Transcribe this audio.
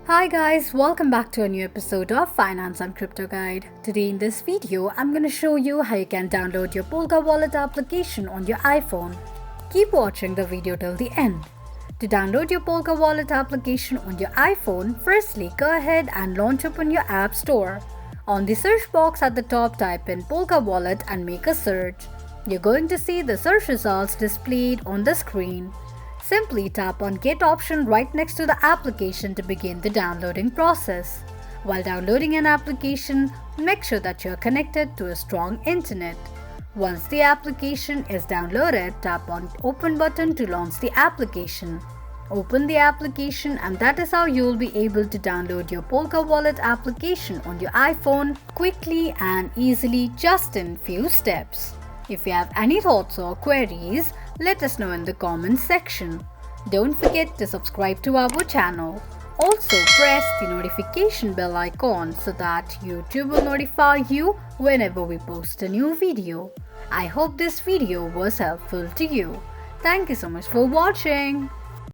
Hi guys, welcome back to a new episode of Finance and Crypto Guide. Today in this video, I'm going to show you how you can download your Polkawallet application on your iPhone. Keep watching the video till the end. To download your Polkawallet application on your iPhone, firstly go ahead and launch open your App Store. On the search box at the top, type in Polkawallet and make a search. You're going to see the search results displayed on the screen. Simply tap on Get option right next to the application to begin the downloading process. While downloading an application, make sure that you are connected to a strong internet. Once the application is downloaded, tap on Open button to launch the application. Open the application and that is how you will be able to download your Polkawallet application on your iPhone quickly and easily just in few steps. If you have any thoughts or queries, let us know in the comments section. Don't forget to subscribe to our channel. Also press the notification bell icon so that YouTube will notify you whenever we post a new video. I hope this video was helpful to you. Thank you so much for watching.